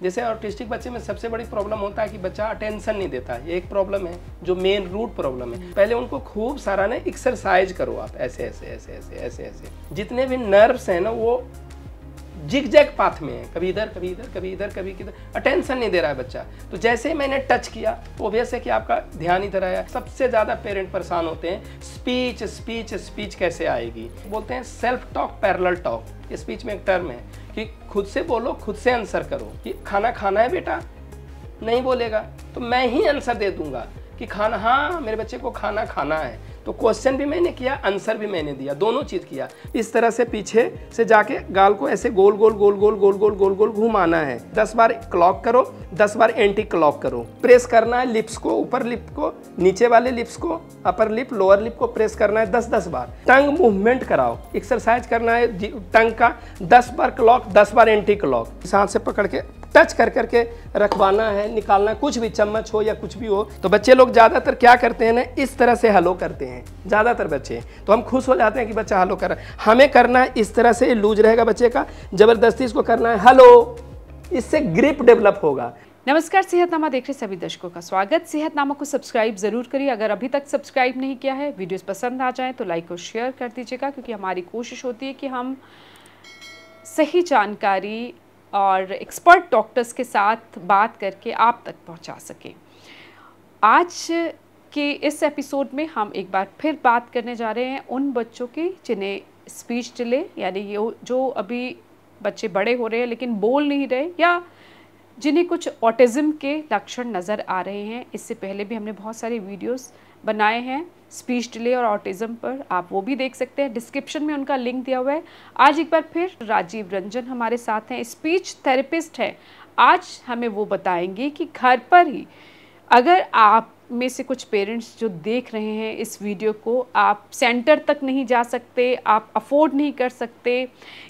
जैसे ऑटिस्टिक बच्चे में सबसे बड़ी प्रॉब्लम होता है कि बच्चा अटेंशन नहीं देता है, ये एक प्रॉब्लम है जो मेन रूट प्रॉब्लम है। पहले उनको खूब सारा ना एक्सरसाइज करो आप, ऐसे ऐसे ऐसे ऐसे ऐसे ऐसे। जितने भी नर्व्स हैं ना वो जिग-जैग पाथ में है, कभी इधर कभी इधर कभी इधर कभी किधर, अटेंशन नहीं दे रहा है बच्चा। तो जैसे ही मैंने टच किया तो ऑब्वियस है कि आपका ध्यान इधर आया। सबसे ज़्यादा पेरेंट परेशान होते हैं, स्पीच स्पीच स्पीच कैसे आएगी। बोलते हैं सेल्फ टॉक पैरेलल टॉक, ये स्पीच में एक टर्म है कि खुद से बोलो, खुद से आंसर करो। कि खाना खाना है बेटा, नहीं बोलेगा तो मैं ही आंसर दे दूंगा कि खाना, हाँ मेरे बच्चे को खाना खाना है। तो क्वेश्चन भी मैंने किया, आंसर भी मैंने दिया, दोनों चीज़ किया। इस तरह से पीछे से जाके गाल को ऐसे गोल गोल गोल गोल गोल गोल गोल गोल घुमाना है। 10 बार क्लॉक करो, 10 बार एंटी क्लॉक करो। प्रेस करना है लिप्स को, ऊपर लिप को, नीचे वाले लिप्स को, अपर लिप लोअर लिप को प्रेस करना है 10-10 बार। टंग मूवमेंट कराओ, एक्सरसाइज करना है टंग का। 10 बार क्लॉक, 10 बार एंटी क्लॉक। हाथ से पकड़ के टच कर करके रखवाना है, निकालना, कुछ भी चम्मच हो या कुछ भी हो। तो बच्चे लोग ज़्यादातर क्या करते हैं ना, इस तरह से हेलो करते हैं ज़्यादातर बच्चे। तो हम खुश हो जाते हैं कि बच्चा हेलो कर रहा है। हमें करना है इस तरह से, लूज रहेगा बच्चे का, ज़बरदस्ती इसको करना है हेलो, इससे ग्रिप डेवलप होगा। नमस्कार, सेहतनामा देख रहे सभी दर्शकों का स्वागत। सेहतनामा को सब्सक्राइब जरूर करिए। अगर अभी तक सब्सक्राइब नहीं किया है, वीडियोस पसंद आ जाए तो लाइक और शेयर कर दीजिएगा, क्योंकि हमारी कोशिश होती है कि हम सही जानकारी और एक्सपर्ट डॉक्टर्स के साथ बात करके आप तक पहुंचा सकें। आज के इस एपिसोड में हम एक बार फिर बात करने जा रहे हैं उन बच्चों की जिन्हें स्पीच डिले, यानी ये जो अभी बच्चे बड़े हो रहे हैं लेकिन बोल नहीं रहे, या जिन्हें कुछ ऑटिज़म के लक्षण नज़र आ रहे हैं। इससे पहले भी हमने बहुत सारे वीडियोस बनाए हैं स्पीच डिले और ऑटिज़म पर, आप वो भी देख सकते हैं, डिस्क्रिप्शन में उनका लिंक दिया हुआ है। आज एक बार फिर राजीव रंजन हमारे साथ हैं, स्पीच थेरेपिस्ट हैं। आज हमें वो बताएंगे कि घर पर ही अगर आप में से कुछ पेरेंट्स जो देख रहे हैं इस वीडियो को, आप सेंटर तक नहीं जा सकते, आप अफोर्ड नहीं कर सकते,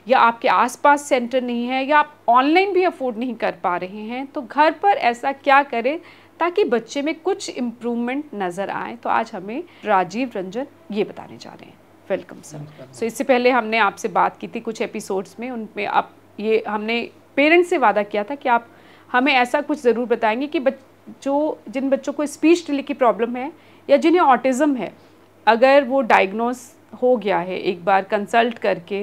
या आपके आसपास सेंटर नहीं है, या आप ऑनलाइन भी अफोर्ड नहीं कर पा रहे हैं, तो घर पर ऐसा क्या करें ताकि बच्चे में कुछ इम्प्रूवमेंट नज़र आए। तो आज हमें राजीव रंजन ये बताने जा रहे हैं। Welcome sir. सो इससे पहले हमने आपसे बात की थी कुछ एपिसोड्स में, उनमें आप ये हमने पेरेंट्स से वादा किया था कि आप हमें ऐसा कुछ ज़रूर बताएंगे कि जिन बच्चों को स्पीच डिले की प्रॉब्लम है या जिन्हें ऑटिज़म है, अगर वो डायग्नोस हो गया है, एक बार कंसल्ट करके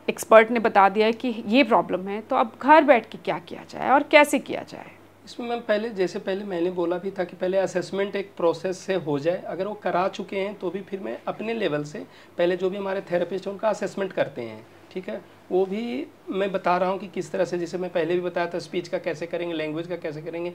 एक्सपर्ट ने बता दिया है कि ये प्रॉब्लम है, तो अब घर बैठ के क्या किया जाए और कैसे किया जाए। इसमें मैम पहले मैंने बोला भी था कि पहले असेसमेंट एक प्रोसेस से हो जाए। अगर वो करा चुके हैं तो भी फिर मैं अपने लेवल से पहले जो भी हमारे थेरेपिस्ट हैं उनका असेसमेंट करते हैं, ठीक है। वो भी मैं बता रहा हूँ कि किस तरह से, जैसे मैं पहले भी बताया था, स्पीच का कैसे करेंगे, लैंग्वेज का कैसे करेंगे,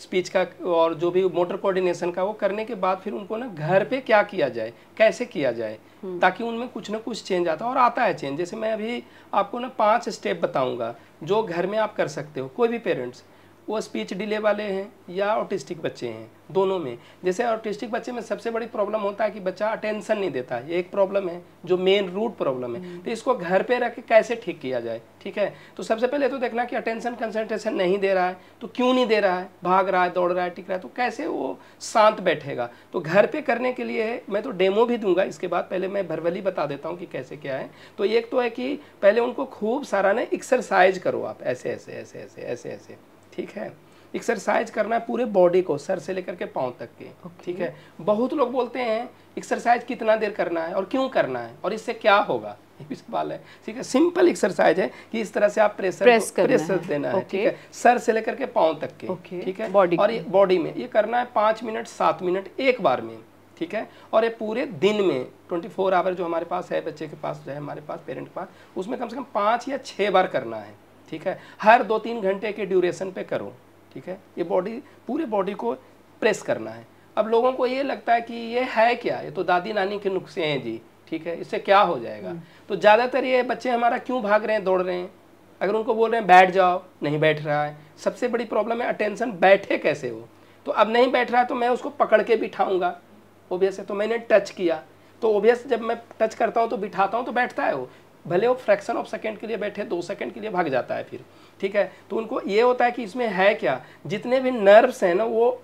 स्पीच का और जो भी मोटर कोऑर्डिनेशन का, वो करने के बाद फिर उनको ना घर पे क्या किया जाए, कैसे किया जाए, ताकि उनमें कुछ ना कुछ चेंज आता है। और आता है चेंज। जैसे मैं अभी आपको ना 5 स्टेप बताऊँगा जो घर में आप कर सकते हो, कोई भी पेरेंट्स, वो स्पीच डिले वाले हैं या ऑटिस्टिक बच्चे हैं, दोनों में। जैसे ऑटिस्टिक बच्चे में सबसे बड़ी प्रॉब्लम होता है कि बच्चा अटेंशन नहीं देता है, ये एक प्रॉब्लम है जो मेन रूट प्रॉब्लम है। तो इसको घर पे रख के कैसे ठीक किया जाए, ठीक है। तो सबसे पहले तो देखना कि अटेंशन कंसंट्रेशन नहीं दे रहा है, तो क्यों नहीं दे रहा है, भाग रहा है, दौड़ रहा है, टिक रहा है, तो कैसे वो शांत बैठेगा। तो घर पे करने के लिए मैं तो डेमो भी दूंगा इसके बाद, पहले मैं भरवली बता देता हूँ कि कैसे क्या है। तो एक तो है कि पहले उनको खूब सारा ना एक्सरसाइज करो आप, ऐसे ऐसे ऐसे ऐसे ऐसे ऐसे, ठीक है। एक्सरसाइज करना है पूरे बॉडी को, सर से लेकर के पांव तक के, ठीक है। बहुत लोग बोलते हैं एक्सरसाइज कितना देर करना है और क्यों करना है और इससे क्या होगा, ये भी सवाल है, ठीक है। सिंपल एक्सरसाइज है कि इस तरह से आप प्रेशर देना है, ठीक है, सर से लेकर के पांव तक के, ठीक है। और ये बॉडी में ये करना है 5 मिनट 7 मिनट एक बार में, ठीक है। और ये पूरे दिन में 24 आवर जो हमारे पास है, बच्चे के पास जो है, हमारे पास पेरेंट के पास, उसमें कम से कम 5 या 6 बार करना है, ठीक है। हर 2-3 घंटे के ड्यूरेशन पे करो, ठीक है। ये पूरे बॉडी को प्रेस करना है। अब लोगों को ये लगता है कि ये है क्या, ये तो दादी नानी के नुस्खे हैं जी, ठीक है, इससे क्या हो जाएगा। तो ज़्यादातर ये बच्चे हमारा क्यों भाग रहे हैं, दौड़ रहे हैं। अगर उनको बोल रहे हैं बैठ जाओ, नहीं बैठ रहा है। सबसे बड़ी प्रॉब्लम है अटेंशन, बैठे कैसे हो। तो अब नहीं बैठ रहा है तो मैं उसको पकड़ के बिठाऊंगा, ओबियस है। तो मैंने टच किया, तो ओबियस जब मैं टच करता हूँ तो बिठाता हूँ तो बैठता है वो, भले वो फ्रैक्शन ऑफ सेकंड के लिए बैठे, 2 सेकंड के लिए भाग जाता है फिर, ठीक है। तो उनको ये होता है कि इसमें है क्या, जितने भी नर्व्स हैं ना वो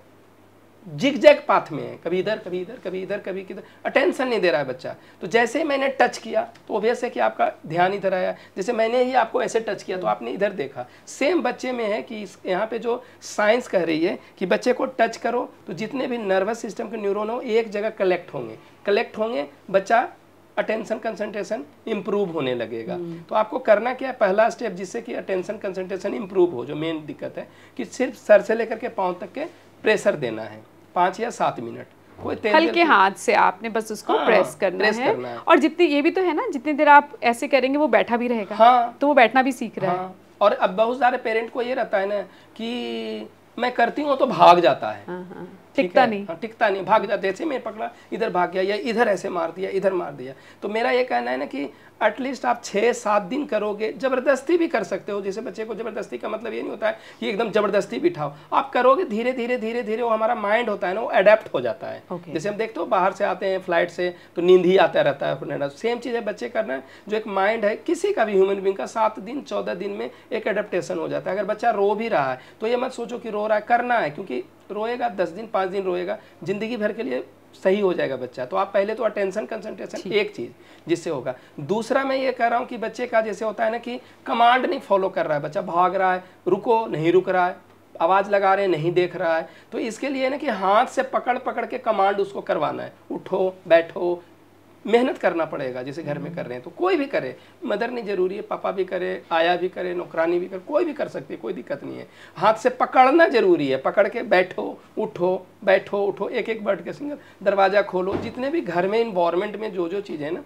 जिग-जैग पाथ में है, कभी इधर कभी इधर कभी इधर कभी किधर, अटेंशन नहीं दे रहा है बच्चा। तो जैसे ही मैंने टच किया तो ऑब्वियस है कि आपका ध्यान इधर आया, जैसे मैंने ही आपको ऐसे टच किया तो आपने इधर देखा। सेम बच्चे में है कि यहाँ पे जो साइंस कह रही है कि बच्चे को टच करो तो जितने भी नर्वस सिस्टम के न्यूरॉन हो एक जगह कलेक्ट होंगे, बच्चा अटेंशन कंसंट्रेशन इंप्रूव होने लगेगा। तो आपको करना क्या है, पहला स्टेप जिससे कि अटेंशन कंसंट्रेशन इंप्रूव हो, जो मेन दिक्कत है कि सिर्फ सर से लेकर के पाँव तक के प्रेशर देना है 5 या 7 मिनट। कोई हल्के हाथ से आपने बस उसको प्रेस करना है। और जितनी ये भी तो है ना, जितनी देर आप ऐसे करेंगे वो बैठा भी रहेगा, तो वो बैठना भी सीख रहा है। और अब बहुत सारे पेरेंट को ये रहता है ना कि मैं करती हूँ तो भाग जाता है, टिकता नहीं, टिकता नहीं, भाग जाता है। जैसे मैं पकड़ा इधर भाग गया, या इधर ऐसे मार दिया, इधर मार दिया। तो मेरा ये कहना है ना कि एटलीस्ट आप 6-7 दिन करोगे, जबरदस्ती भी कर सकते हो। जैसे बच्चे को जबरदस्ती का मतलब ये नहीं होता है कि एकदम जबरदस्ती बिठाओ, आप करोगे धीरे धीरे धीरे धीरे, वो हमारा माइंड होता है ना वो अडेप्ट हो जाता है। जैसे हम देखते हो बाहर से आते हैं फ्लाइट से तो नींद ही आता रहता है, सेम चीज़ है बच्चे करना है। जो एक माइंड है किसी का भी ह्यूमन बींग का 7 दिन 14 दिन में एक अडेप्टेशन हो जाता है। अगर बच्चा रो भी रहा है तो ये मत सोचो कि रो रहा है, करना है, क्योंकि रोएगा 10 दिन 5 दिन रोएगा, जिंदगी भर के लिए सही हो जाएगा बच्चा। तो आप पहले तो अटेंशन कंसंट्रेशन एक चीज जिससे होगा। दूसरा मैं ये कह रहा हूँ कि बच्चे का जैसे होता है ना कि कमांड नहीं फॉलो कर रहा है, बच्चा भाग रहा है, रुको नहीं रुक रहा है, आवाज लगा रहे नहीं देख रहा है, तो इसके लिए ना कि हाथ से पकड़ पकड़ के कमांड उसको करवाना है, उठो बैठो, मेहनत करना पड़ेगा। जैसे घर में कर रहे हैं तो कोई भी करे, मदर नहीं जरूरी है, पापा भी करे, आया भी करे, नौकरानी भी करे, कोई भी कर सकती है, कोई दिक्कत नहीं है। हाथ से पकड़ना जरूरी है, पकड़ के बैठो उठो बैठो उठो, एक एक वर्ड के सिंगल, दरवाजा खोलो, जितने भी घर में इन्वायरमेंट में जो जो चीज़ें ना,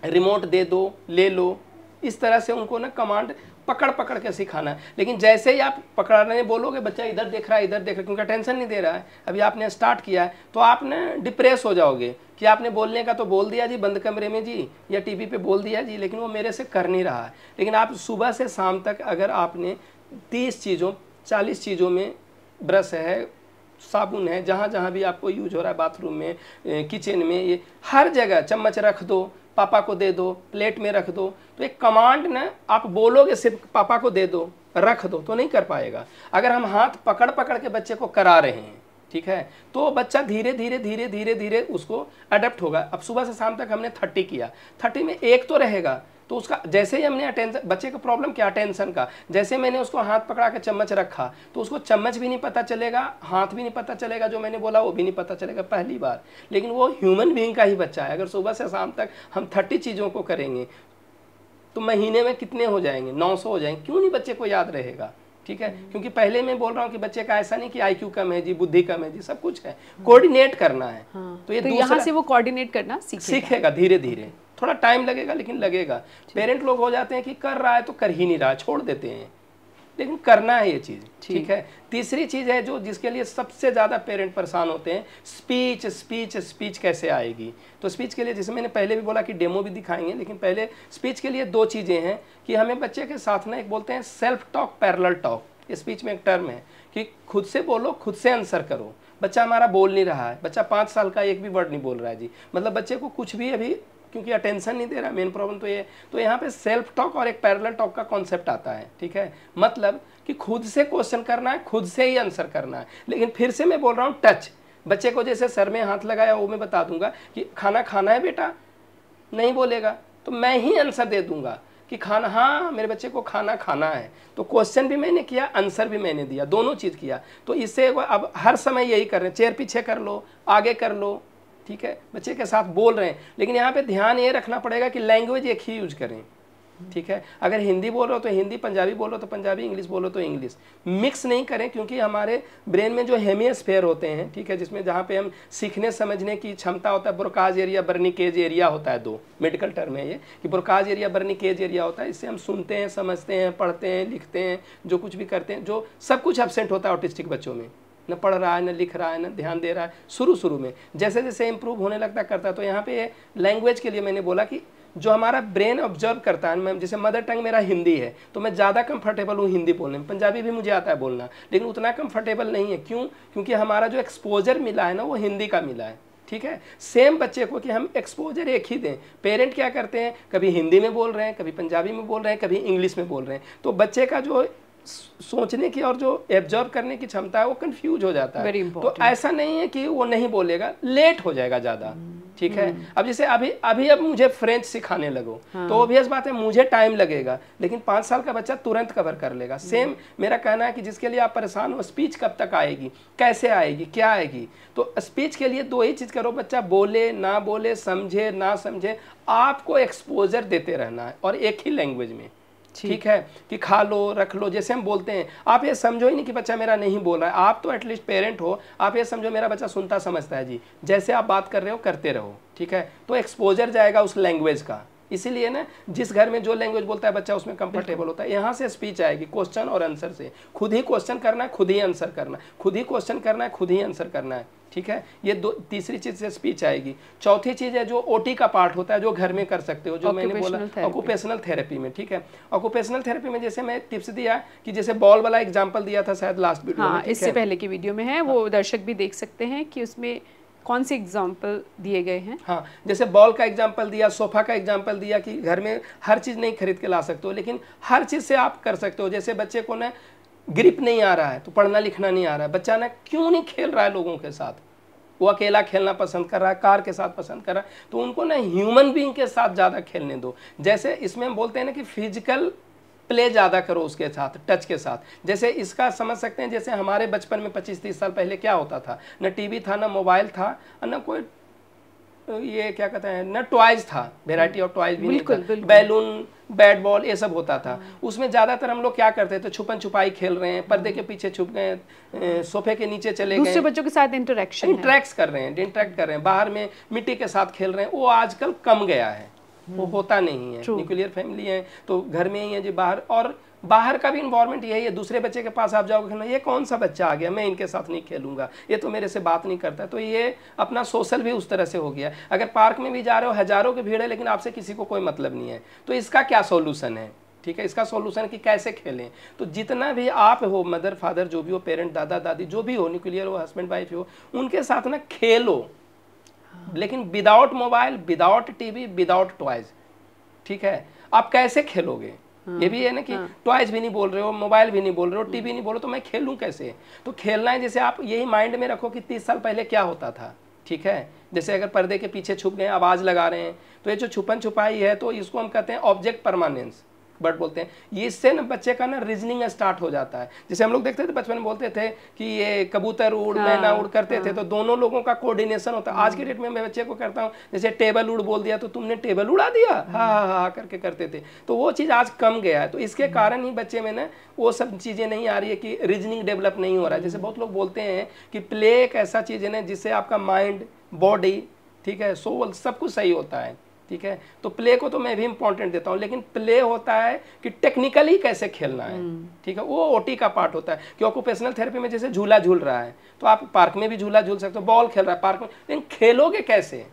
रिमोट दे दो ले लो, इस तरह से उनको ना कमांड पकड़ पकड़ के सिखाना है। लेकिन जैसे ही आप पकड़ने बोलोगे बच्चा इधर देख रहा है इधर देख रहा है, क्योंकि अटेंशन नहीं दे रहा है, अभी आपने स्टार्ट किया है, तो आप ना डिप्रेस हो जाओगे कि आपने बोलने का तो बोल दिया जी बंद कमरे में जी, या टीवी पे बोल दिया जी, लेकिन वो मेरे से कर नहीं रहा है। लेकिन आप सुबह से शाम तक अगर आपने 30 चीज़ों 40 चीज़ों में, ब्रश है, साबुन है, जहाँ जहाँ भी आपको यूज हो रहा है, बाथरूम में, किचन में, ये हर जगह चम्मच रख दो, पापा को दे दो, प्लेट में रख दो, तो एक कमांड ना आप बोलोगे सिर्फ पापा को दे दो रख दो तो नहीं कर पाएगा। अगर हम हाथ पकड़ पकड़ के बच्चे को करा रहे हैं, ठीक है, तो बच्चा धीरे धीरे धीरे धीरे धीरे उसको अडेप्ट होगा। अब सुबह से शाम तक हमने 30 किया, 30 में एक तो रहेगा, तो उसका जैसे ही हमने अटेंशन, बच्चे का प्रॉब्लम क्या अटेंशन का, जैसे मैंने उसको हाथ पकड़ा के चम्मच रखा तो उसको चम्मच भी नहीं पता चलेगा, हाथ भी नहीं पता चलेगा, जो मैंने बोला वो भी नहीं पता चलेगा पहली बार। लेकिन वो ह्यूमन बीइंग का ही बच्चा है। अगर सुबह से शाम तक हम 30 चीज़ों को करेंगे तो महीने में कितने हो जाएंगे, 900 हो जाएंगे। क्यों नहीं बच्चे को याद रहेगा, ठीक है, क्योंकि पहले मैं बोल रहा हूँ कि बच्चे का ऐसा नहीं कि IQ कम है जी, बुद्धि कम है जी, सब कुछ है, कोऑर्डिनेट करना है। तो ये तो यहाँ से वो कोऑर्डिनेट करना सीखेगा धीरे धीरे, थोड़ा टाइम लगेगा लेकिन लगेगा। पेरेंट लोग हो जाते हैं कि कर रहा है तो कर ही नहीं रहा, छोड़ देते हैं, लेकिन करना है ये चीज़, ठीक है। तीसरी चीज़ है जो जिसके लिए सबसे ज़्यादा पेरेंट परेशान होते हैं, स्पीच स्पीच स्पीच कैसे आएगी। तो स्पीच के लिए जैसे मैंने पहले भी बोला कि डेमो भी दिखाएंगे, लेकिन पहले स्पीच के लिए 2 चीज़ें हैं कि हमें बच्चे के साथ ना एक बोलते हैं self talk parallel talk. Speech में एक टर्म है कि खुद से बोलो खुद से आंसर करो। बच्चा हमारा बोल नहीं रहा है, बच्चा 5 साल का एक भी वर्ड नहीं बोल रहा है जी, मतलब बच्चे को कुछ भी अभी क्योंकि अटेंशन नहीं दे रहा, मेन प्रॉब्लम तो ये। तो यहाँ पे सेल्फ टॉक और एक पैरेलल टॉक का कॉन्सेप्ट आता है, ठीक है, मतलब कि खुद से क्वेश्चन करना है, खुद से ही आंसर करना है। लेकिन फिर से मैं बोल रहा हूँ टच, बच्चे को जैसे सर में हाथ लगाया वो मैं बता दूंगा कि खाना खाना है बेटा, नहीं बोलेगा तो मैं ही आंसर दे दूंगा कि खाना, हाँ मेरे बच्चे को खाना खाना है, तो क्वेश्चन भी मैंने किया आंसर भी मैंने दिया, दोनों चीज़ किया। तो इससे अब हर समय यही कर रहे हैं, चेयर पीछे कर लो आगे कर लो, ठीक है, बच्चे के साथ बोल रहे हैं। लेकिन यहाँ पे ध्यान ये रखना पड़ेगा कि लैंग्वेज एक ही यूज करें, ठीक है। अगर हिंदी बोल रहे हो तो हिंदी, पंजाबी बोलो तो पंजाबी, इंग्लिश बोलो तो इंग्लिश, मिक्स नहीं करें, क्योंकि हमारे ब्रेन में जो हेमिस्फीयर होते हैं, ठीक है, जिसमें जहाँ पे हम सीखने समझने की क्षमता होता है, ब्रोकाज एरिया बर्निकेज एरिया होता है, 2 मेडिकल टर्म है ये कि ब्रोकाज एरिया बर्निकेज एरिया होता है। इससे हम सुनते हैं, समझते हैं, पढ़ते हैं, लिखते हैं, जो कुछ भी करते हैं, जो सब कुछ एब्सेंट होता है ऑटिस्टिक बच्चों में, न पढ़ रहा है न लिख रहा है न ध्यान दे रहा है शुरू में। जैसे जैसे इंप्रूव होने लगता करता है। तो यहाँ पे लैंग्वेज के लिए मैंने बोला कि जो हमारा ब्रेन ऑब्जर्व करता है, मैं जैसे मदर टंग मेरा हिंदी है तो मैं ज़्यादा कंफर्टेबल हूँ हिंदी बोलने में, पंजाबी भी मुझे आता है बोलना, लेकिन उतना कंफर्टेबल नहीं है। क्यों? क्योंकि हमारा जो एक्सपोजर मिला है ना वो हिंदी का मिला है, ठीक है। सेम बच्चे को कि हम एक्सपोजर एक ही दें। पेरेंट क्या करते हैं, कभी हिंदी में बोल रहे हैं, कभी पंजाबी में बोल रहे हैं, कभी इंग्लिश में बोल रहे हैं, तो बच्चे का जो सोचने की और जो एब्जॉर्ब करने की क्षमता है वो कंफ्यूज हो जाता है। तो ऐसा नहीं है कि वो नहीं बोलेगा, लेट हो जाएगा ज़्यादा, ठीक है। अब जैसे अब मुझे फ्रेंच सिखाने लगो, तो ऑब्वियस बात है मुझे टाइम लगेगा, लेकिन 5 साल का बच्चा तुरंत कवर कर लेगा। सेम मेरा कहना है कि जिसके लिए आप परेशान हो, स्पीच कब तक आएगी, कैसे आएगी, क्या आएगी, तो स्पीच के लिए 2 ही चीज़ करो, बच्चा बोले ना बोले, समझे ना समझे, आपको एक्सपोजर देते रहना है और एक ही लैंग्वेज में, ठीक है, कि खा लो रख लो, जैसे हम बोलते हैं। आप ये समझो ही नहीं कि बच्चा मेरा नहीं बोल रहा है, आप तो एटलीस्ट पेरेंट हो, आप ये समझो मेरा बच्चा सुनता समझता है जी, जैसे आप बात कर रहे हो करते रहो, ठीक है। तो एक्सपोजर जाएगा उस लैंग्वेज का। इसीलिए ना जिस घर में जो लैंग्वेज बोलता है बच्चा उसमें कंफर्टेबल होता है। यहाँ से स्पीच आएगी क्वेश्चन और आंसर से। खुद ही क्वेश्चन करना है, खुद ही आंसर करना है, खुद ही क्वेश्चन करना है, खुद ही आंसर करना है, ठीक है। ये तीसरी चीज से स्पीच आएगी। चौथी चीज है जो ओटी का पार्ट होता है, जो घर में कर सकते हो, जो मैंने बोला ऑक्यूपेशनल थेरेपी में, ठीक है। ऑक्यूपेशनल थेरेपी में जैसे मैं टिप्स दिया कि जैसे बॉल वाला एग्जांपल दिया था शायद लास्ट वीडियो में, इससे पहले की वीडियो में है, वो दर्शक भी देख सकते हैं कि उसमें कौन से एग्जाम्पल दिए गए हैं। हाँ, जैसे बॉल का एग्जाम्पल दिया, सोफा का एग्जाम्पल दिया कि घर में हर चीज़ नहीं खरीद के ला सकते हो, लेकिन हर चीज़ से आप कर सकते हो। जैसे बच्चे को ना ग्रिप नहीं आ रहा है, तो पढ़ना लिखना नहीं आ रहा है, बच्चा ना क्यों नहीं खेल रहा है लोगों के साथ, वो अकेला खेलना पसंद कर रहा है, कार के साथ पसंद कर रहा है, तो उनको ना ह्यूमन बीइंग के साथ ज़्यादा खेलने दो। जैसे इसमें हम बोलते हैं ना कि फिजिकल प्ले ज़्यादा करो उसके साथ, टच के साथ। जैसे इसका समझ सकते हैं, जैसे हमारे बचपन में 25-30 साल पहले क्या होता था, न टीवी था, न मोबाइल था, न कोई ये क्या कहते हैं, न टॉयज था, वेराइटी ऑफ टॉयज भी नहीं था, बैलून, बैट बॉल, ये सब होता था। उसमें ज़्यादातर हम लोग क्या करते थे, छुपन छुपाई खेल रहे हैं, पर्दे के पीछे छुप गए, सोफे के नीचे चले गए, दूसरे बच्चों के साथ इंटरेक्ट कर रहे हैं, बाहर में मिट्टी के साथ खेल रहे हैं। वो आजकल कम गया है, वो होता नहीं है। न्यूक्लियर फैमिली है तो घर में ही है जी, बाहर, और बाहर का भी इन्वायरमेंट यही है। दूसरे बच्चे के पास आप जाओगे खेलना, ये कौन सा बच्चा आ गया, मैं इनके साथ नहीं खेलूंगा, ये तो मेरे से बात नहीं करता। तो ये अपना सोशल भी उस तरह से हो गया। अगर पार्क में भी जा रहे हो, हजारों की भीड़ है, लेकिन आपसे किसी को कोई मतलब नहीं है, तो इसका क्या सॉल्यूशन है, ठीक है। इसका सॉल्यूशन कि कैसे खेलें। तो जितना भी आप हो, मदर फादर जो भी हो, पेरेंट दादा दादी जो भी हो, न्यूक्लियर हो, हस्बैंड वाइफ हो, उनके साथ ना खेलो, लेकिन without mobile, without TV, without toys, ठीक है। आप कैसे खेलोगे, ये भी है ना कि टॉयज भी नहीं बोल रहे हो, मोबाइल भी नहीं बोल रहे हो, टीवी नहीं बोल रहे हो, तो मैं खेलूं कैसे। तो खेलना है, जैसे आप यही माइंड में रखो कि 30 साल पहले क्या होता था, ठीक है। जैसे अगर पर्दे के पीछे छुप गए, आवाज़ लगा रहे हैं, तो ये जो छुपन छुपाई है, तो इसको हम कहते हैं ऑब्जेक्ट परमानेंस, बट बोलते हैं। ये इससे ना बच्चे का ना रीजनिंग स्टार्ट हो जाता है। जैसे हम लोग देखते थे बचपन में, बोलते थे कि ये कबूतर उड़, मैना उड़ करते थे, तो दोनों लोगों का कोऑर्डिनेशन होता है। आज की डेट में मैं बच्चे को करता हूँ, जैसे टेबल उड़ बोल दिया तो तुमने टेबल उड़ा दिया, हाँ हाँ हाँ करके करते थे। तो वो चीज़ आज कम गया है। तो इसके कारण ही बच्चे में ना वो सब चीज़ें नहीं आ रही है कि रीजनिंग डेवलप नहीं हो रहा है। जैसे बहुत लोग बोलते हैं कि प्ले एक ऐसा चीज़ है ना जिससे आपका माइंड, बॉडी, ठीक है, सोल, सब कुछ सही होता है, ठीक है। तो प्ले को तो मैं भी इंपॉर्टेंट देता हूँ, लेकिन प्ले होता है कि टेक्निकली कैसे खेलना है, ठीक है, वो ओटी का पार्ट होता है। कि ऑक्यूपेशनल थेरेपी में जैसे झूला झूल रहा है, तो आप पार्क में भी झूला झूल सकते हो, बॉल खेल रहा है पार्क में, लेकिन खेलोगे कैसे,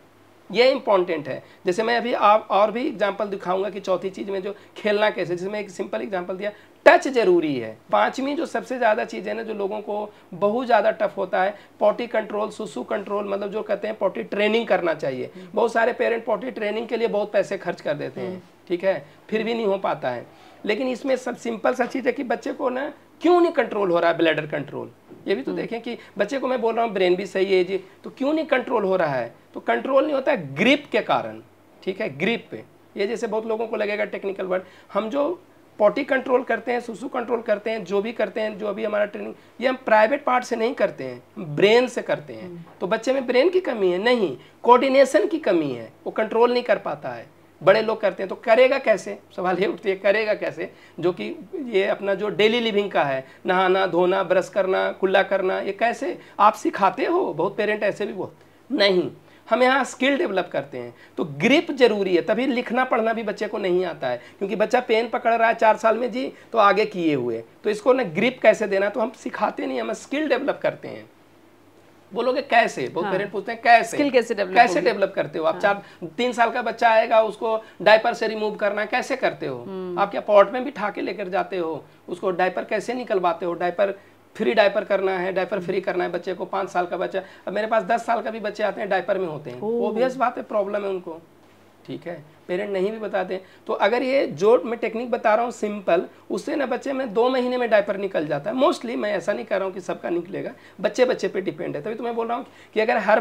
ये इंपॉर्टेंट है। जैसे मैं अभी आप और भी एग्जांपल दिखाऊंगा कि चौथी चीज़ में जो खेलना कैसे, जैसे मैं एक सिंपल एग्जांपल दिया, टच जरूरी है। पांचवी जो सबसे ज़्यादा चीज़ है ना, जो लोगों को बहुत ज़्यादा टफ होता है, पॉटी कंट्रोल, सुसु कंट्रोल, मतलब जो कहते हैं पॉटी ट्रेनिंग करना चाहिए। बहुत सारे पेरेंट पॉटी ट्रेनिंग के लिए बहुत पैसे खर्च कर देते हैं, ठीक है, फिर भी नहीं हो पाता है। लेकिन इसमें सब सिंपल सा चीज़ है कि बच्चे को ना क्यों नहीं कंट्रोल हो रहा है, ब्लैडर कंट्रोल, ये भी तो देखें कि बच्चे को मैं बोल रहा हूँ ब्रेन भी सही है जी, तो क्यों नहीं कंट्रोल हो रहा है। तो कंट्रोल नहीं होता है ग्रिप के कारण, ठीक है, ग्रिप पे। ये जैसे बहुत लोगों को लगेगा टेक्निकल वर्ड, हम जो पॉटी कंट्रोल करते हैं, सुसु कंट्रोल करते हैं, जो भी करते हैं, जो अभी हमारा ट्रेनिंग, ये हम प्राइवेट पार्ट से नहीं करते हैं, ब्रेन से करते हैं। तो बच्चे में ब्रेन की कमी है नहीं, कोऑर्डिनेशन की कमी है, वो कंट्रोल नहीं कर पाता है। बड़े लोग करते हैं, तो करेगा कैसे, सवाल ये उठती है, करेगा कैसे, जो कि ये अपना जो डेली लिविंग का है, नहाना धोना, ब्रश करना, कुल्ला करना, ये कैसे आप सिखाते हो। बहुत पेरेंट ऐसे भी बोलते नहीं, हम यहाँ स्किल डेवलप करते हैं। तो ग्रिप जरूरी है, तभी लिखना पढ़ना भी बच्चे को नहीं आता है, क्योंकि बच्चा पेन पकड़ रहा है 4 साल में जी, तो आगे किए हुए, तो इसको ना ग्रिप कैसे देना, तो हम सिखाते नहीं, हम स्किल डेवलप करते हैं। बोलोगे कैसे, बहुत पेरेंट पूछते हैं कैसे, स्किल कैसे डेवलप करते हो आप। 4-3 साल का बच्चा आएगा, उसको डायपर से रिमूव करना कैसे करते हो आप, क्या पॉट में बिठा के लेकर जाते हो, उसको डायपर कैसे निकलवाते हो, डायपर फ्री डायपर करना है, डायपर फ्री करना है बच्चे को। 5 साल का बच्चा, अब मेरे पास 10 साल का भी बच्चे आते हैं डायपर में होते हैं, ऑब्वियस बात है प्रॉब्लम है उनको, ठीक है। पेरेंट नहीं भी बताते हैं। तो अगर ये जो मैं टेक्निक बता रहा हूँ सिंपल, उससे ना बच्चे में 2 महीने में डायपर निकल जाता है मोस्टली। मैं ऐसा नहीं कह रहा हूँ कि सबका निकलेगा, बच्चे बच्चे पे डिपेंड है। तभी तो मैं बोल रहा हूँ कि अगर हर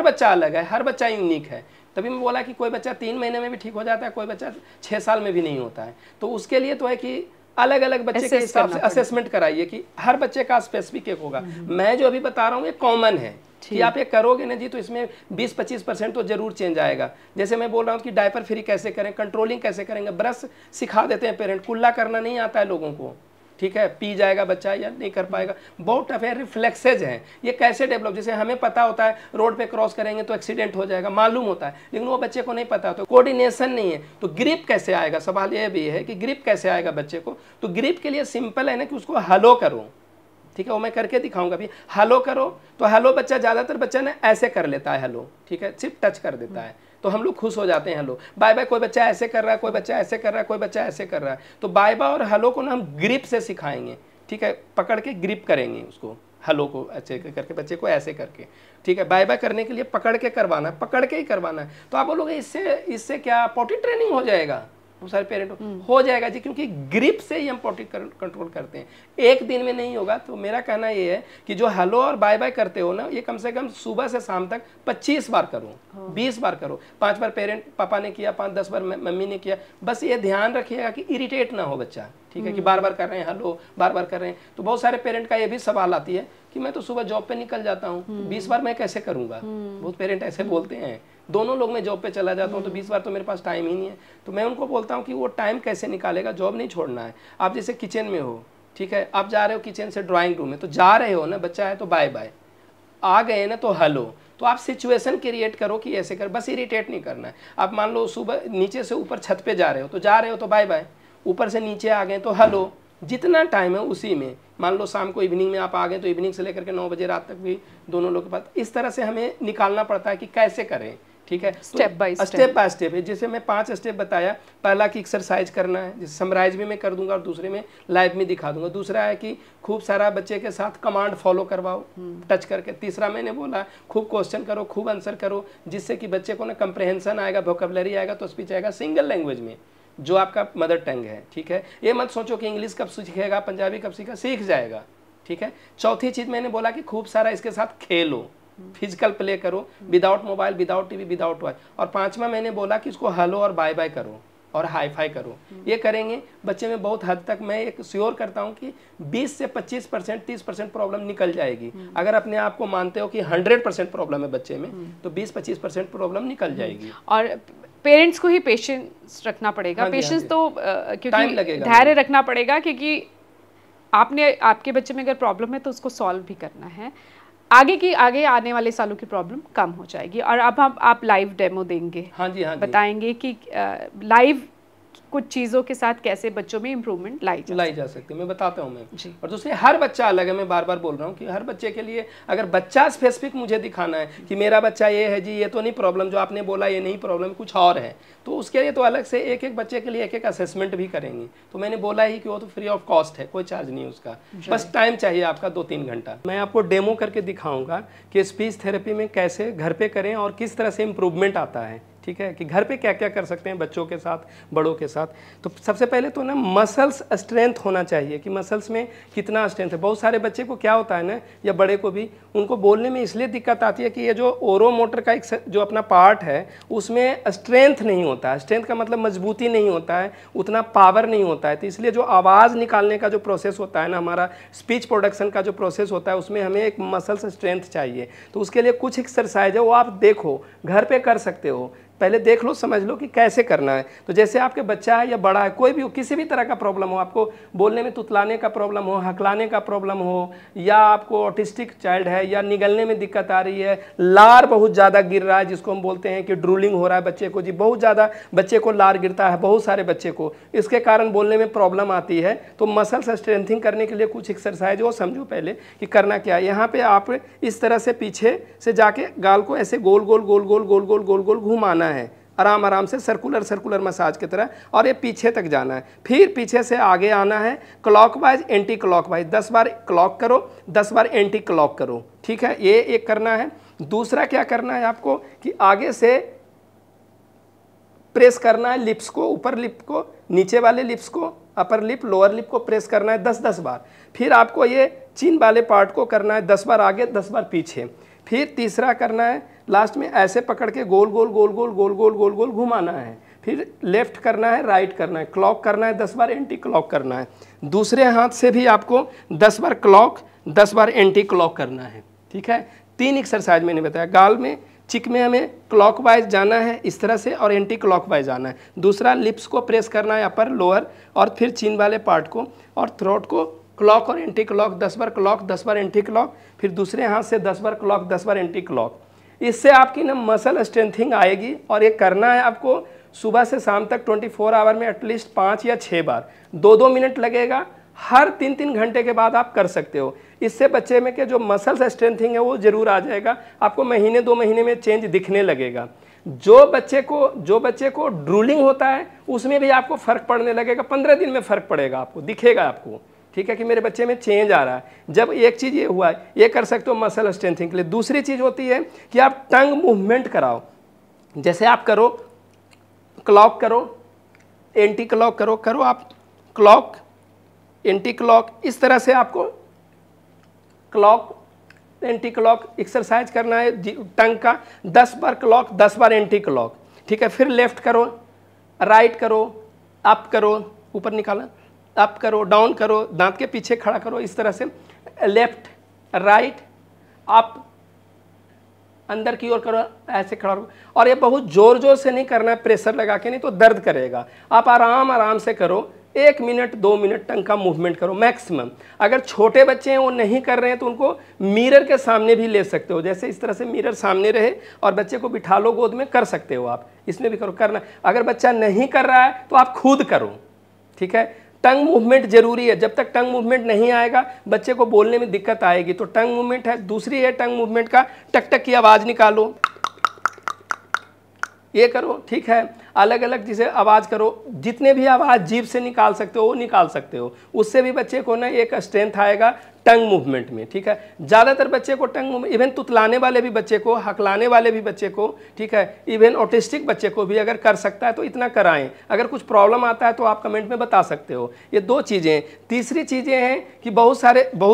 बच्चा अलग है, हर बच्चा यूनिक है। तभी मैं बोला कि कोई बच्चा 3 महीने में भी ठीक हो जाता है, कोई बच्चा 6 साल में भी नहीं होता है। तो उसके लिए तो है कि अलग अलग बच्चे के हिसाब से असेसमेंट कराइए कि हर बच्चे का स्पेसिफिक एक होगा। मैं जो अभी बता रहा हूँ ये कॉमन है कि आप ये करोगे ना जी तो इसमें 20-25% तो जरूर चेंज आएगा। जैसे मैं बोल रहा हूँ कि डायपर फ्री कैसे करें, कंट्रोलिंग कैसे करेंगे, ब्रश सिखा देते हैं पेरेंट, कुल्ला करना नहीं आता है लोगों को, ठीक है, पी जाएगा बच्चा या नहीं कर पाएगा, बहुत टफ है। रिफ्लेक्सेज हैं, ये कैसे डेवलप, जैसे हमें पता होता है रोड पे क्रॉस करेंगे तो एक्सीडेंट हो जाएगा, मालूम होता है, लेकिन वो बच्चे को नहीं पता होता, कोऑर्डिनेशन नहीं है। तो ग्रिप कैसे आएगा, सवाल ये भी है कि ग्रिप कैसे आएगा बच्चे को। तो ग्रिप के लिए सिंपल है ना कि उसको हलो करो, ठीक है, वो मैं करके दिखाऊंगा अभी। हलो करो तो हलो बच्चा, ज़्यादातर बच्चा ना ऐसे कर लेता है हलो, ठीक है, सिर्फ टच कर देता है तो हम लोग खुश हो जाते हैं हलो बाय बाय। कोई बच्चा ऐसे कर रहा है, कोई बच्चा ऐसे कर रहा है, कोई बच्चा ऐसे कर रहा है। तो बाय बाय और हलो को ना हम ग्रिप से सिखाएंगे, ठीक है, पकड़ के ग्रिप करेंगे उसको, हलो को ऐसे करके बच्चे को ऐसे करके, ठीक है। बाय बाय करने के लिए पकड़ के करवाना है, पकड़ के ही करवाना है। तो आप बोलोगे इससे क्या पॉटी ट्रेनिंग हो जाएगा, वो सारे पेरेंट हो जाएगा जी, क्योंकि ग्रिप से ही हम पॉटी कंट्रोल करते हैं। एक दिन में नहीं होगा। तो मेरा कहना ये है कि जो हेलो और बाय बाय करते हो ना, ये कम से कम सुबह से शाम तक 25 बार करो, 20 बार करो। 5 बार पेरेंट पापा ने किया, 5-10 बार मम्मी ने किया। बस ये ध्यान रखिएगा कि इरिटेट ना हो बच्चा, ठीक है, कि बार बार कर रहे हैं हेलो, बार बार कर रहे हैं। तो बहुत सारे पेरेंट का ये भी सवाल आती है कि मैं तो सुबह जॉब पे निकल जाता हूँ, 20 बार मैं कैसे करूँगा। बहुत पेरेंट ऐसे बोलते हैं, दोनों लोग मैं जॉब पे चला जाता हूँ तो 20 बार तो मेरे पास टाइम ही नहीं है। तो मैं उनको बोलता हूँ कि वो टाइम कैसे निकालेगा, जॉब नहीं छोड़ना है। आप जैसे किचन में हो, ठीक है, आप जा रहे हो किचन से ड्राइंग रूम में, तो जा रहे हो ना, बच्चा है तो बाय बाय, आ गए ना तो हेलो। तो आप सिचुएशन क्रिएट करो कि ऐसे कर, बस इरिटेट नहीं करना है। आप मान लो सुबह नीचे से ऊपर छत पे जा रहे हो, तो जा रहे हो तो बाय बाय, ऊपर से नीचे आ गए तो हेलो। जितना टाइम है उसी में, मान लो शाम को इवनिंग में आप आ गए तो इवनिंग से लेकर के 9 बजे रात तक भी दोनों लोग के पास, इस तरह से हमें निकालना पड़ता है कि कैसे करें, ठीक है। स्टेप बाय स्टेप है। जैसे मैं 5 स्टेप बताया, पहला कि एक्सरसाइज करना है, जैसे समराइज भी मैं कर दूंगा और दूसरे में लाइव में दिखा दूंगा। दूसरा है कि खूब सारा बच्चे के साथ कमांड फॉलो करवाओ टच करके। तीसरा मैंने बोला खूब क्वेश्चन करो, खूब आंसर करो, जिससे कि बच्चे को ना कंप्रहेंशन आएगा, वोकैबुलरी आएगा, तो स्पीच आएगा सिंगल लैंग्वेज में जो आपका मदर टंग है, ठीक है। ये मत सोचो कि इंग्लिश कब सीखेगा, पंजाबी कब सीखेगा, सीख जाएगा, ठीक है। चौथी चीज़ मैंने बोला कि खूब सारा इसके साथ खेलो, फिजिकल प्ले करो, without mobile, without TV, without watch. और 5वां मैंने बोला कि इसको हेलो और बाय बाय करो और हाई फाई करो। ये करेंगे बच्चे में बहुत हद तक मैं एक श्योर करता हूँ कि 20 से 25%, 30% प्रॉब्लम निकल जाएगी। अगर अपने आप को मानते हो कि 100% प्रॉब्लम है बच्चे में, तो 20-25% प्रॉब्लम निकल जाएगी। और पेरेंट्स को ही पेशेंस रखना पड़ेगा। पेशेंस तो क्योंकि धैर्य रखना पड़ेगा, क्योंकि आपके बच्चे में अगर प्रॉब्लम है तो उसको सॉल्व भी करना है। आगे आने वाले सालों की प्रॉब्लम कम हो जाएगी। और अब आप लाइव डेमो देंगे, हाँ जी, बताएंगे कि लाइव कुछ चीज़ों के साथ कैसे बच्चों में इम्प्रूवमेंट लाई जा सकती है। मैं बताता हूँ मैं। और दूसरे, हर बच्चा अलग है। मैं बार बार बोल रहा हूँ कि हर बच्चे के लिए अगर बच्चा स्पेसिफिक मुझे दिखाना है कि मेरा बच्चा ये है जी, ये तो नहीं प्रॉब्लम जो आपने बोला, ये नहीं प्रॉब्लम, कुछ और है, तो उसके लिए तो अलग से एक बच्चे के लिए एक असेसमेंट भी करेंगे। तो मैंने बोला ही कि वो तो फ्री ऑफ कॉस्ट है, कोई चार्ज नहीं है उसका, बस टाइम चाहिए आपका 2-3 घंटा। मैं आपको डेमो करके दिखाऊंगा कि स्पीच थेरेपी में कैसे घर पे करें और किस तरह से इम्प्रूवमेंट आता है, ठीक है, कि घर पे क्या क्या कर सकते हैं बच्चों के साथ, बड़ों के साथ। तो सबसे पहले तो ना मसल्स स्ट्रेंथ होना चाहिए कि मसल्स में कितना स्ट्रेंथ है। बहुत सारे बच्चे को क्या होता है ना, या बड़े को भी, उनको बोलने में इसलिए दिक्कत आती है कि ये जो ओरोमोटर का एक जो अपना पार्ट है उसमें स्ट्रेंथ नहीं होता है। स्ट्रेंथ का मतलब मजबूती नहीं होता है, उतना पावर नहीं होता है। तो इसलिए जो आवाज़ निकालने का जो प्रोसेस होता है ना, हमारा स्पीच प्रोडक्शन का जो प्रोसेस होता है, उसमें हमें एक मसल्स स्ट्रेंथ चाहिए। तो उसके लिए कुछ एक्सरसाइज है, वो आप देखो, घर पे कर सकते हो, पहले देख लो, समझ लो कि कैसे करना है। तो जैसे आपके बच्चा है या बड़ा है, कोई भी हो, किसी भी तरह का प्रॉब्लम हो, आपको बोलने में तुतलाने का प्रॉब्लम हो, हकलाने का प्रॉब्लम हो, या आपको ऑटिस्टिक चाइल्ड है, या निगलने में दिक्कत आ रही है, लार बहुत ज़्यादा गिर रहा है, जिसको हम बोलते हैं कि ड्रूलिंग हो रहा है बच्चे को, जी बहुत ज़्यादा बच्चे को लार गिरता है, बहुत सारे बच्चे को, इसके कारण बोलने में प्रॉब्लम आती है। तो मसल्स स्ट्रेंथिंग करने के लिए कुछ एक्सरसाइज वो समझो पहले कि करना क्या है। यहाँ पे आप इस तरह से पीछे से जाके गाल को ऐसे गोल गोल गोल गोल गोल गोल गोल गोल घुमाना है, आराम आराम से, सर्कुलर मसाज की तरह, और ये पीछे तक जाना है। फिर पीछे से आगे आना है, क्लॉकवाइज एंटी क्लॉकवाइज, 10 बार क्लॉक करो, 10 बार एंटी क्लॉक करो, ठीक है, ये एक करना है। दूसरा क्या करना है आपको कि आगे से प्रेस करना है लिप्स को, ऊपर लिप को, नीचे वाले लिप्स को, अपर लिप, लोअर लिप को प्रेस करना है 10-10 बार। फिर आपको ये चिन वाले पार्ट को करना है 10 बार आगे 10 बार पीछे। फिर तीसरा करना है लास्ट में ऐसे पकड़ के गोल गोल गोल गोल गोल गोल गोल गोल घुमाना है। फिर लेफ्ट करना है, राइट करना है, क्लॉक करना है 10 बार, एंटी क्लॉक करना है। दूसरे हाथ से भी आपको 10 बार क्लॉक 10 बार एंटी क्लॉक करना है। ठीक है, 3 एक्सरसाइज मैंने बताया। गाल में, चिक में हमें क्लॉकवाइज जाना है इस तरह से और एंटी क्लॉकवाइज जाना है। दूसरा लिप्स को प्रेस करना है अपर लोअर, और फिर चिन वाले पार्ट को, और थ्रोट को क्लॉक और एंटी क्लॉक 10 बार क्लॉक 10 बार एंटी क्लॉक, फिर दूसरे हाथ से 10 बार क्लॉक 10 बार एंटी क्लॉक। इससे आपकी ना मसल स्ट्रेंथिंग आएगी। और ये करना है आपको सुबह से शाम तक 24 आवर में एटलीस्ट 5 या 6 बार, 2-2 मिनट लगेगा। हर 3-3 घंटे के बाद आप कर सकते हो। इससे बच्चे में के जो मसल्स स्ट्रेंथिंग है वो जरूर आ जाएगा। आपको महीने 2 महीने में चेंज दिखने लगेगा। जो बच्चे को ड्रूलिंग होता है उसमें भी आपको फर्क पड़ने लगेगा। 15 दिन में फर्क पड़ेगा, आपको दिखेगा आपको। ठीक है, कि मेरे बच्चे में चेंज आ रहा है। जब एक चीज़ ये हुआ है, ये कर सकते हो मसल स्ट्रेंथिंग के लिए। दूसरी चीज़ होती है कि आप टंग मूवमेंट कराओ। जैसे आप करो, क्लॉक करो, एंटी क्लॉक करो आप क्लॉक एंटी क्लॉक, इस तरह से आपको क्लॉक एंटी क्लॉक एक्सरसाइज करना है टंग का। 10 बार क्लॉक 10 बार एंटी क्लॉक। ठीक है, फिर लेफ्ट करो, राइट करो, अप करो, ऊपर निकाला, अप करो, डाउन करो, दांत के पीछे खड़ा करो, इस तरह से लेफ्ट राइट अप, अंदर की ओर करो, ऐसे खड़ा करो। और ये बहुत जोर जोर से नहीं करना है, प्रेशर लगा के, नहीं तो दर्द करेगा। आप आराम आराम से करो, 1 मिनट 2 मिनट टंग का मूवमेंट करो मैक्सिमम। अगर छोटे बच्चे हैं वो नहीं कर रहे हैं तो उनको मिरर के सामने भी ले सकते हो। जैसे इस तरह से मिरर सामने रहे और बच्चे को बिठा लो गोद में, कर सकते हो आप, इसमें भी करो। करना, अगर बच्चा नहीं कर रहा है तो आप खुद करो। ठीक है, टंग मूवमेंट जरूरी है। जब तक टंग मूवमेंट नहीं आएगा बच्चे को बोलने में दिक्कत आएगी। तो टंग मूवमेंट है। दूसरी है टंग मूवमेंट का, टक टक की आवाज़ निकालो, ये करो। ठीक है, अलग अलग जैसे आवाज़ करो, जितने भी आवाज़ जीभ से निकाल सकते हो वो निकाल सकते हो। उससे भी बच्चे को ना एक स्ट्रेंथ आएगा टंग मूवमेंट में। ठीक है, ज़्यादातर बच्चे को टंग मूवमेंट, इवन तुतलाने वाले भी बच्चे को, हकलाने वाले भी बच्चे को, ठीक है, इवन ऑटिस्टिक बच्चे को भी अगर कर सकता है तो इतना कराएं। अगर कुछ प्रॉब्लम आता है तो आप कमेंट में बता सकते हो। ये 2 चीज़ें। तीसरी चीज़ें हैं कि बहुत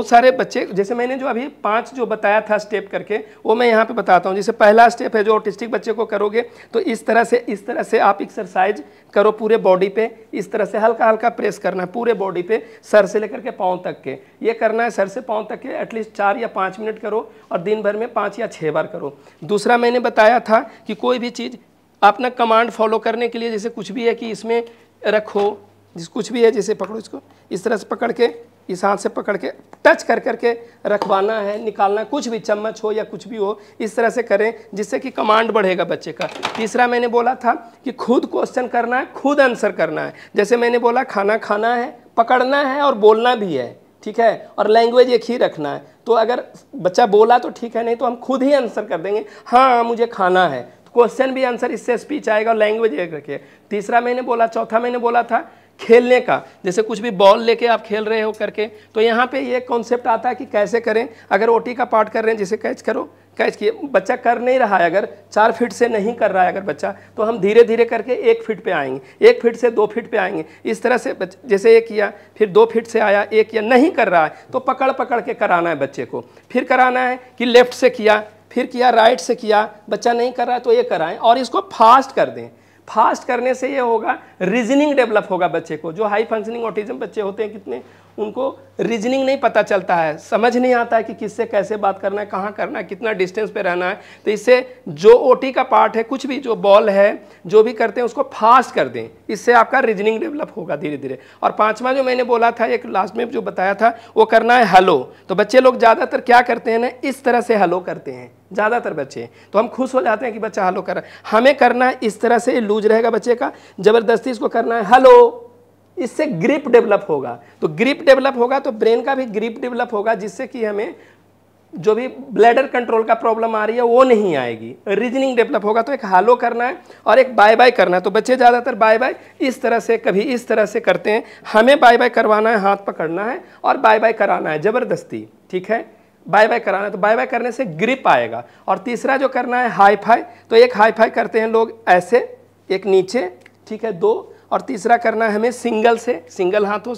सारे बच्चे, जैसे मैंने जो अभी 5 जो बताया था स्टेप करके, वो मैं यहाँ पर बताता हूँ। जैसे पहला स्टेप है जो ऑटिस्टिक बच्चे को करोगे तो इस तरह से आप एक्सरसाइज करो पूरे बॉडी पे। इस तरह से हल्का हल्का प्रेस करना है पूरे बॉडी पे, सर से लेकर के पाँव तक के। ये करना है सर से पाँव तक के, एटलीस्ट 4 या 5 मिनट करो और दिन भर में 5 या 6 बार करो। दूसरा मैंने बताया था कि कोई भी चीज़ अपना कमांड फॉलो करने के लिए, जैसे कुछ भी है कि इसमें रखो, जिस कुछ भी है, जैसे पकड़ो इसको, इस तरह से पकड़ के, इस हाथ से पकड़ के टच कर करके रखवाना है, निकालना है। कुछ भी चम्मच हो या कुछ भी हो, इस तरह से करें जिससे कि कमांड बढ़ेगा बच्चे का। तीसरा मैंने बोला था कि खुद क्वेश्चन करना है, खुद आंसर करना है। जैसे मैंने बोला खाना खाना है, पकड़ना है और बोलना भी है। ठीक है, और लैंग्वेज एक ही रखना है। तो अगर बच्चा बोला तो ठीक है, नहीं तो हम खुद ही आंसर कर देंगे, हाँ मुझे खाना है। क्वेश्चन भी आंसर, इससे स्पीच आएगा और लैंग्वेज एक रखिए। तीसरा मैंने बोला, चौथा मैंने बोला था खेलने का। जैसे कुछ भी बॉल लेके आप खेल रहे हो करके, तो यहाँ पे ये कॉन्सेप्ट आता है कि कैसे करें। अगर ओटी का पार्ट कर रहे हैं, जैसे कैच करो, कैच किए, बच्चा कर नहीं रहा है, अगर 4 फीट से नहीं कर रहा है अगर बच्चा, तो हम धीरे धीरे करके 1 फीट पे आएंगे, 1 फीट से 2 फीट पे आएंगे। इस तरह से जैसे ये किया, फिर 2 फीट से आया, 1 या नहीं कर रहा है तो पकड़ पकड़ के कराना है बच्चे को। फिर कराना है कि लेफ्ट से किया, फिर किया राइट से किया, बच्चा नहीं कर रहा है तो ये कराएं और इसको फास्ट कर दें। फास्ट करने से ये होगा, रीजनिंग डेवलप होगा बच्चे को। जो हाई फंक्शनिंग ऑटिज्म बच्चे होते हैं कितने, उनको रीजनिंग नहीं पता चलता है, समझ नहीं आता है कि किससे कैसे बात करना है, कहाँ करना है, कितना डिस्टेंस पे रहना है। तो इससे जो ओटी का पार्ट है, कुछ भी जो बॉल है, जो भी करते हैं उसको फास्ट कर दें, इससे आपका रीजनिंग डेवलप होगा धीरे धीरे। और 5वां जो मैंने बोला था, एक लास्ट में जो बताया था, वो करना है हेलो। तो बच्चे लोग ज़्यादातर क्या करते हैं ना, इस तरह से हेलो करते हैं ज़्यादातर बच्चे, तो हम खुश हो जाते हैं कि बच्चा हेलो कर रहा है। हमें करना है इस तरह से, लूज रहेगा बच्चे का, ज़बरदस्ती इसको करना है हेलो। इससे ग्रिप डेवलप होगा। तो ग्रिप डेवलप होगा तो ब्रेन का भी ग्रिप डेवलप होगा, जिससे कि हमें जो भी ब्लैडर कंट्रोल का प्रॉब्लम आ रही है वो नहीं आएगी। रीजनिंग डेवलप होगा। तो एक हालो करना है और एक बाय बाय करना है। तो बच्चे ज़्यादातर बाय बाय इस तरह से, कभी इस तरह से करते हैं। हमें बाय बाय करवाना है, हाथ पकड़ना है और बाय बाय कराना है ज़बरदस्ती। ठीक है, बाय बाय कराना है। तो बाय बाय करने से ग्रिप आएगा। और तीसरा जो करना है हाई फाई, तो एक हाई फाई करते हैं लोग ऐसे, एक नीचे, ठीक है, 2, और तीसरा करना है हमें सिंगल से, सिंगल हाथों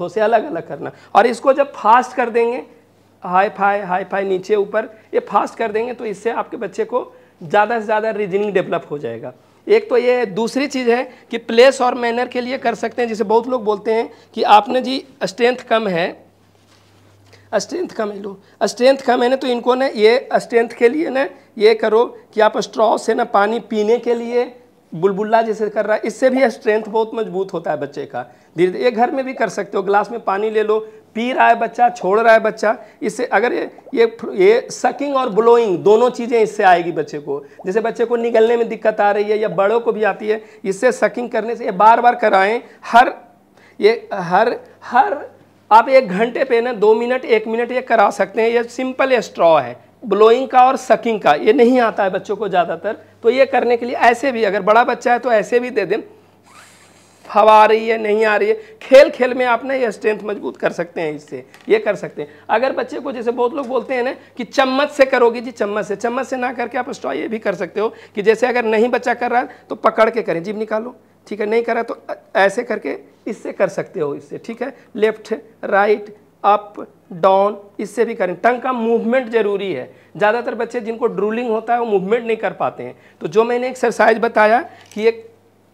से अलग अलग करना। और इसको जब फास्ट कर देंगे, हाई फाई नीचे ऊपर, ये फास्ट कर देंगे तो इससे आपके बच्चे को ज़्यादा से ज़्यादा रीजनिंग डेवलप हो जाएगा। एक तो ये, दूसरी चीज़ है कि प्लेस और मैनर के लिए कर सकते हैं। जैसे बहुत लोग बोलते हैं कि आपने जी स्ट्रेंथ कम है लो, स्ट्रेंथ कम है ना, तो इनको ना ये स्ट्रेंथ के लिए ना ये करो कि आप स्ट्रॉ से ना पानी पीने के लिए बुलबुला जैसे कर रहा है, इससे भी स्ट्रेंथ बहुत मजबूत होता है बच्चे का। धीरे धीरे, ये घर में भी कर सकते हो, ग्लास में पानी ले लो, पी रहा है बच्चा, छोड़ रहा है बच्चा, इससे अगर ये सकिंग और ब्लोइंग दोनों चीज़ें इससे आएगी बच्चे को। जैसे बच्चे को निगलने में दिक्कत आ रही है या बड़ों को भी आती है, इससे सकिंग करने से ये बार बार कराएं। हर आप 1 घंटे पे ना 2 मिनट 1 मिनट ये करा सकते हैं। ये सिंपल स्ट्रॉ है, ब्लोइंग का और सकिंग का, ये नहीं आता है बच्चों को ज़्यादातर, तो ये करने के लिए ऐसे भी, अगर बड़ा बच्चा है तो ऐसे भी दे दें, हवा आ रही है नहीं आ रही है, खेल खेल में आप ना ये स्ट्रेंथ मजबूत कर सकते हैं, इससे ये कर सकते हैं। अगर बच्चे को, जैसे बहुत लोग बोलते हैं ना कि चम्मच से करोगी जी, चम्मच से ना करके आप स्ट्रॉ ये भी कर सकते हो कि जैसे अगर नहीं बच्चा कर रहा है तो पकड़ के करें, जीभ निकालो, ठीक है, नहीं करा तो ऐसे करके इससे कर सकते हो, इससे, ठीक है, लेफ्ट राइट अप डाउन, इससे भी करें। टंग का मूवमेंट जरूरी है। ज़्यादातर बच्चे जिनको ड्रूलिंग होता है वो मूवमेंट नहीं कर पाते हैं, तो जो मैंने एक्सरसाइज बताया कि एक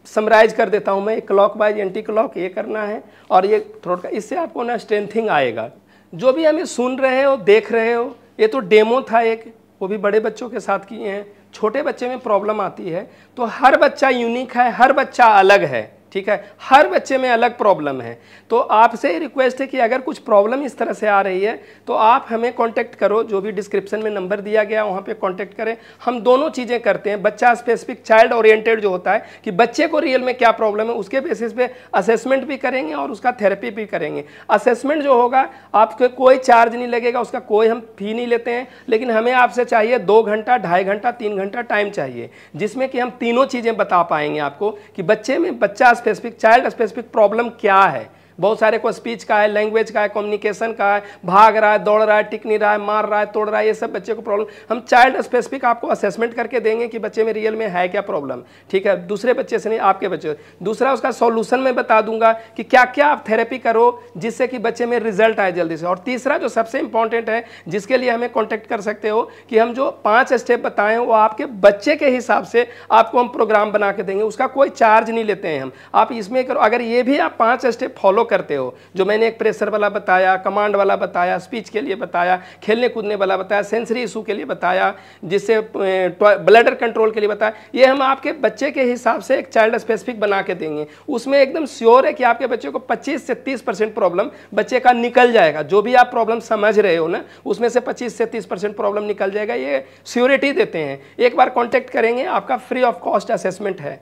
समराइज कर देता हूँ मैं, क्लॉक वाइज एंटी क्लॉक ये करना है और ये थ्रोट का, इससे आपको ना स्ट्रेंथिंग आएगा। जो भी हमें सुन रहे हो, देख रहे हो, ये तो डेमो था एक, वो भी बड़े बच्चों के साथ किए हैं। छोटे बच्चे में प्रॉब्लम आती है तो हर बच्चा यूनिक है, हर बच्चा अलग है, ठीक है, हर बच्चे में अलग प्रॉब्लम है। तो आपसे रिक्वेस्ट है कि अगर कुछ प्रॉब्लम इस तरह से आ रही है तो आप हमें कांटेक्ट करो, जो भी डिस्क्रिप्शन में नंबर दिया गया वहाँ पे कांटेक्ट करें। हम दोनों चीज़ें करते हैं, बच्चा स्पेसिफिक चाइल्ड ओरिएंटेड जो होता है कि बच्चे को रियल में क्या प्रॉब्लम है, उसके बेसिस पे असेसमेंट भी करेंगे और उसका थेरेपी भी करेंगे। असेसमेंट जो होगा आपको कोई चार्ज नहीं लगेगा, उसका कोई हम फी नहीं लेते हैं, लेकिन हमें आपसे चाहिए 2 घंटा, 2.5 घंटा, 3 घंटा टाइम चाहिए, जिसमें कि हम तीनों चीज़ें बता पाएंगे आपको कि बच्चे में, बच्चा स्पेसिफिक, चाइल्ड स्पेसिफिक प्रॉब्लम क्या है। बहुत सारे को स्पीच का है, लैंग्वेज का है, कम्युनिकेशन का है, भाग रहा है, दौड़ रहा है, टिक नहीं रहा है, मार रहा है, तोड़ रहा है, ये सब बच्चे को प्रॉब्लम। हम चाइल्ड स्पेसिफिक आपको असेसमेंट करके देंगे कि बच्चे में रियल में है क्या प्रॉब्लम, ठीक है, दूसरे बच्चे से नहीं, आपके बच्चे। दूसरा, उसका सॉल्यूशन मैं बता दूंगा कि क्या क्या आप थेरेपी करो जिससे कि बच्चे में रिजल्ट आए जल्दी से। और तीसरा जो सबसे इंपॉर्टेंट है, जिसके लिए हमें कॉन्टेक्ट कर सकते हो, कि हम जो 5 स्टेप बताएं वो आपके बच्चे के हिसाब से आपको हम प्रोग्राम बना के देंगे, उसका कोई चार्ज नहीं लेते हैं हम। आप इसमें करो, अगर ये भी आप 5 स्टेप फॉलो करते हो, जो मैंने एक प्रेशर वाला बताया, कमांड वाला बताया, स्पीच के लिए बताया, खेलने कूदने वाला बताया, सेंसरी इशू के लिए बताया, जिससे ब्लडर कंट्रोल के लिए बताया, ये हम आपके बच्चे के हिसाब से एक चाइल्ड स्पेसिफिक बना के देंगे। उसमें एकदम श्योर है कि आपके बच्चे को 25 से 30% प्रॉब्लम बच्चे का निकल जाएगा। जो भी आप प्रॉब्लम समझ रहे हो ना, उसमें से 25 से 30% प्रॉब्लम निकल जाएगा, ये श्योरिटी देते हैं। एक बार कॉन्टेक्ट करेंगे, आपका फ्री ऑफ कॉस्ट असेसमेंट है।